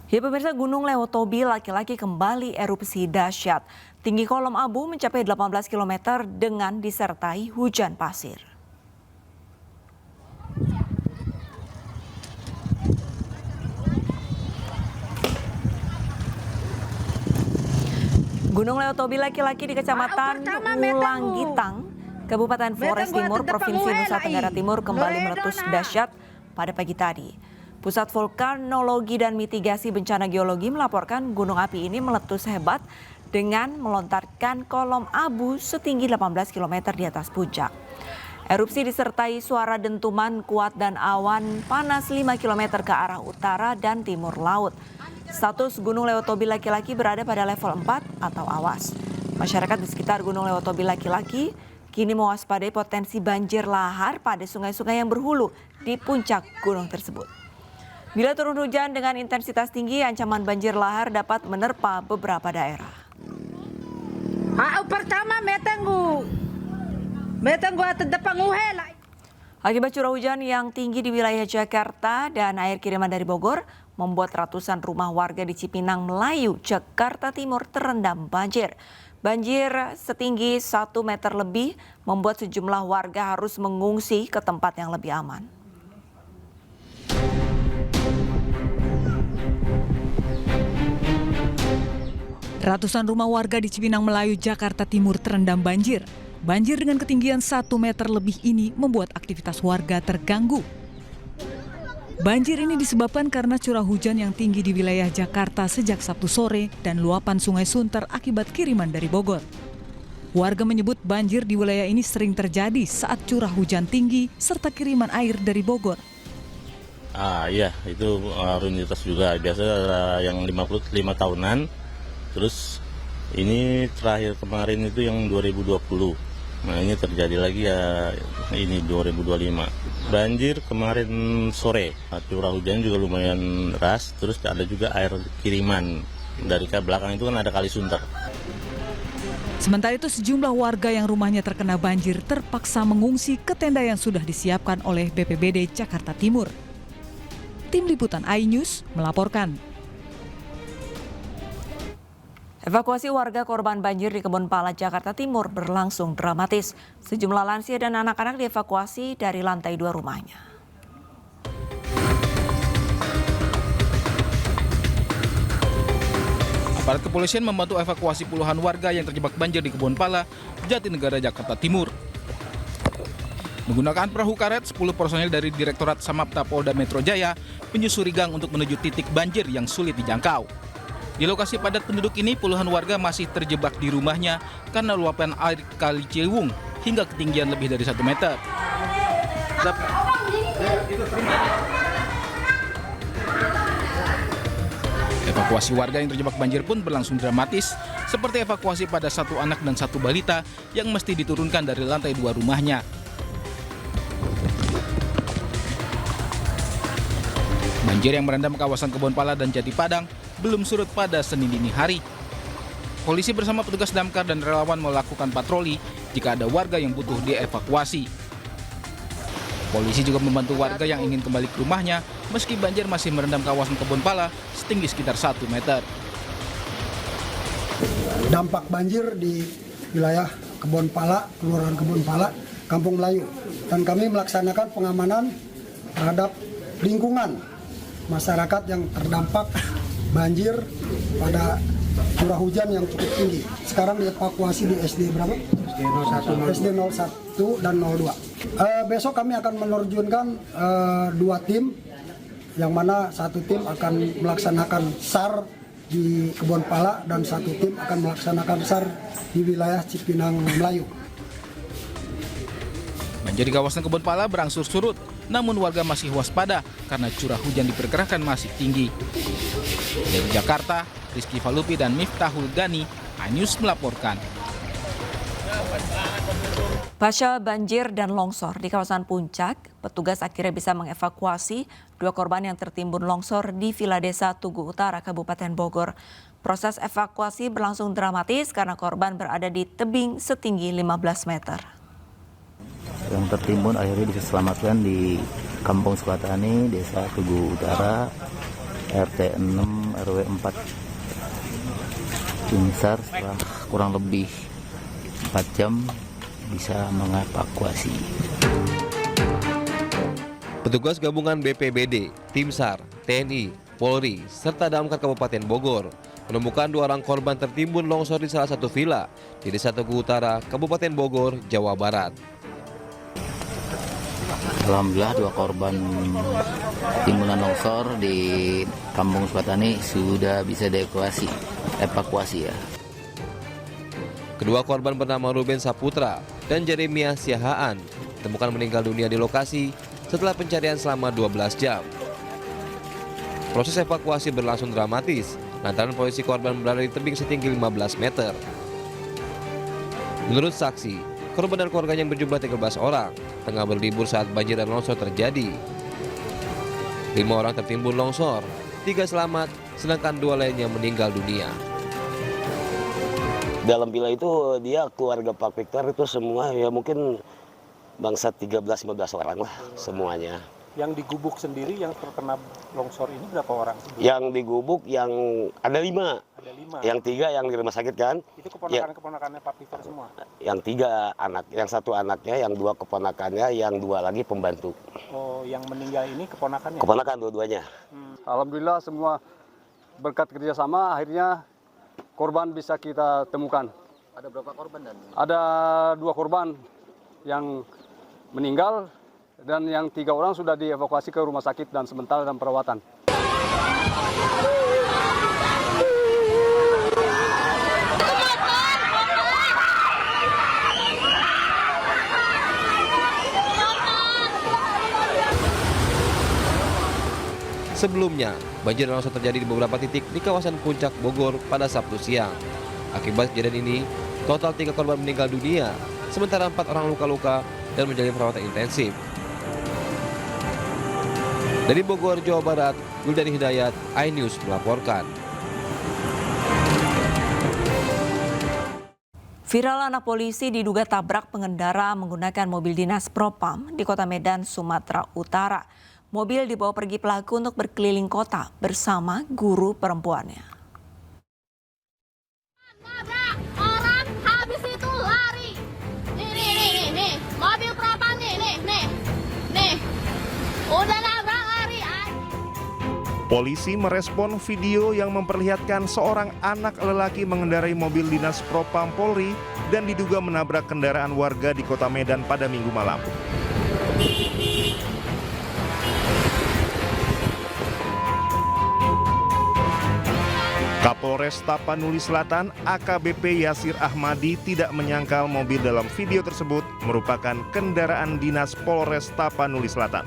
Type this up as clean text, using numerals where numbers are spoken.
Ya pemirsa, Gunung Lewotobi laki-laki kembali erupsi dahsyat. Tinggi kolom abu mencapai 18 km dengan disertai hujan pasir. Gunung Lewotobi laki-laki di Kecamatan Ulanggitang, Kabupaten Flores Timur, Provinsi Nusa Tenggara Timur kembali meletus dahsyat pada pagi tadi. Pusat Vulkanologi dan Mitigasi Bencana Geologi melaporkan gunung api ini meletus hebat dengan melontarkan kolom abu setinggi 18 km di atas puncak. Erupsi disertai suara dentuman kuat dan awan panas 5 km ke arah utara dan timur laut. Status Gunung Lewotobi laki-laki berada pada level 4 atau awas. Masyarakat di sekitar Gunung Lewotobi laki-laki kini mewaspadai potensi banjir lahar pada sungai-sungai yang berhulu di puncak gunung tersebut. Bila turun hujan dengan intensitas tinggi, ancaman banjir lahar dapat menerpa beberapa daerah. Pertama metenggu atas depan uhela. Akibat curah hujan yang tinggi di wilayah Jakarta dan air kiriman dari Bogor membuat ratusan rumah warga di Cipinang, Melayu, Jakarta Timur terendam banjir. Banjir setinggi 1 meter lebih membuat sejumlah warga harus mengungsi ke tempat yang lebih aman. Ratusan rumah warga di Cipinang, Melayu, Jakarta Timur terendam banjir. Banjir dengan ketinggian 1 meter lebih ini membuat aktivitas warga terganggu. Banjir ini disebabkan karena curah hujan yang tinggi di wilayah Jakarta sejak Sabtu sore dan luapan Sungai Sunter akibat kiriman dari Bogor. Warga menyebut banjir di wilayah ini sering terjadi saat curah hujan tinggi serta kiriman air dari Bogor. Iya, itu rutinitas juga. Biasa yang 55 tahunan. Terus ini terakhir kemarin itu yang 2020. Nah ini terjadi lagi ya ini 2025. Banjir kemarin sore, curah hujan juga lumayan deras. Terus ada juga air kiriman dari ke belakang itu kan ada Kali Sunter. Sementara itu sejumlah warga yang rumahnya terkena banjir terpaksa mengungsi ke tenda yang sudah disiapkan oleh BPBD Jakarta Timur. Tim Liputan iNews melaporkan. Evakuasi warga korban banjir di Kebonpala, Jakarta Timur berlangsung dramatis. Sejumlah lansia dan anak-anak dievakuasi dari lantai 2 rumahnya. Aparat kepolisian membantu evakuasi puluhan warga yang terjebak banjir di Kebonpala, Jatinegara, Jakarta Timur. Menggunakan perahu karet, 10 personel dari Direktorat Samapta Polda Metro Jaya menyusuri gang untuk menuju titik banjir yang sulit dijangkau. Di lokasi padat penduduk ini, puluhan warga masih terjebak di rumahnya karena luapan air Kali Ciliwung hingga ketinggian lebih dari 1 meter. Evakuasi warga yang terjebak banjir pun berlangsung dramatis, seperti evakuasi pada 1 anak dan 1 balita yang mesti diturunkan dari lantai 2 rumahnya. Banjir yang merendam kawasan Kebonpala dan Jati Padang belum surut pada Senin dini hari. Polisi bersama petugas damkar dan relawan melakukan patroli jika ada warga yang butuh dievakuasi. Polisi juga membantu warga yang ingin kembali ke rumahnya meski banjir masih merendam kawasan Kebonpala setinggi sekitar 1 meter. Dampak banjir di wilayah Kebonpala, Kelurahan Kebonpala, Kampung Melayu. Dan kami melaksanakan pengamanan terhadap lingkungan masyarakat yang terdampak banjir pada curah hujan yang cukup tinggi. Sekarang dievakuasi di SD berapa? SD 01 dan 02. Besok kami akan menerjunkan 2 tim, yang mana 1 tim akan melaksanakan SAR di Kebonpala dan 1 tim akan melaksanakan SAR di wilayah Cipinang, Melayu. Banjir di kawasan Kebonpala berangsur surut, namun warga masih waspada karena curah hujan diperkirakan masih tinggi. Dari Jakarta, Rizky Falupi dan Miftahul Gani, iNews melaporkan. Pasca banjir dan longsor di kawasan Puncak, petugas akhirnya bisa mengevakuasi 2 korban yang tertimbun longsor di Villa Desa Tugu Utara, Kabupaten Bogor. Proses evakuasi berlangsung dramatis karena korban berada di tebing setinggi 15 meter. Yang tertimbun akhirnya bisa diselamatkan di Kampung Sukatani, Desa Tugu Utara, RT 6 RW 4 tim SAR setelah kurang lebih 4 jam bisa mengevakuasi. Petugas gabungan BPBD, Tim SAR, TNI, Polri, serta Damkar Kabupaten Bogor menemukan 2 orang korban tertimbun longsor di salah satu villa di Desa Tugu Utara, Kabupaten Bogor, Jawa Barat. Alhamdulillah 2 korban timbunan longsor di Kampung Swatani sudah bisa evakuasi ya. Kedua korban bernama Ruben Saputra dan Jeremia Siahaan ditemukan meninggal dunia di lokasi setelah pencarian selama 12 jam. Proses evakuasi berlangsung dramatis lantaran posisi korban berada di tebing setinggi 15 meter. Menurut saksi, korban dan keluarganya yang berjumlah 13 orang tengah berlibur saat banjir dan longsor terjadi. 5 orang tertimbun longsor, 3 selamat, sedangkan 2 lainnya meninggal dunia. Dalam villa itu dia keluarga Pak Victor itu semua ya mungkin bangsa 13-15 orang lah semuanya. Yang digubuk sendiri yang terkena longsor ini berapa orang? Yang digubuk yang ada 5. Ada 5. Yang 3 yang di rumah sakit kan? Itu keponakan-keponakannya Pak Victor semua? Yang 3 anak, yang 1 anaknya, yang 2 keponakannya, yang 2 lagi pembantu. Oh, yang meninggal ini keponakannya? Keponakan dua-duanya. Alhamdulillah semua berkat kerjasama akhirnya korban bisa kita temukan. Ada berapa korban dan? Ada 2 korban yang meninggal dan yang 3 orang sudah dievakuasi ke rumah sakit dan sementara dalam perawatan. Sebelumnya, banjir dan longsor terjadi di beberapa titik di kawasan Puncak Bogor pada Sabtu siang. Akibat kejadian ini, total 3 korban meninggal dunia, sementara 4 orang luka-luka dan menjalani perawatan intensif. Dari Bogor, Jawa Barat, Guldani Hidayat, iNews melaporkan. Viral anak polisi diduga tabrak pengendara menggunakan mobil dinas Propam di Kota Medan, Sumatera Utara. Mobil dibawa pergi pelaku untuk berkeliling kota bersama guru perempuannya. Nabrak orang habis itu lari. Nih. Mobil Propam nih. Udah nabrak lari. Polisi merespon video yang memperlihatkan seorang anak lelaki mengendarai mobil dinas Propam Polri dan diduga menabrak kendaraan warga di Kota Medan pada Minggu malam. Kapolres Tapanuli Selatan AKBP Yasir Ahmadi tidak menyangkal mobil dalam video tersebut merupakan kendaraan dinas Polres Tapanuli Selatan.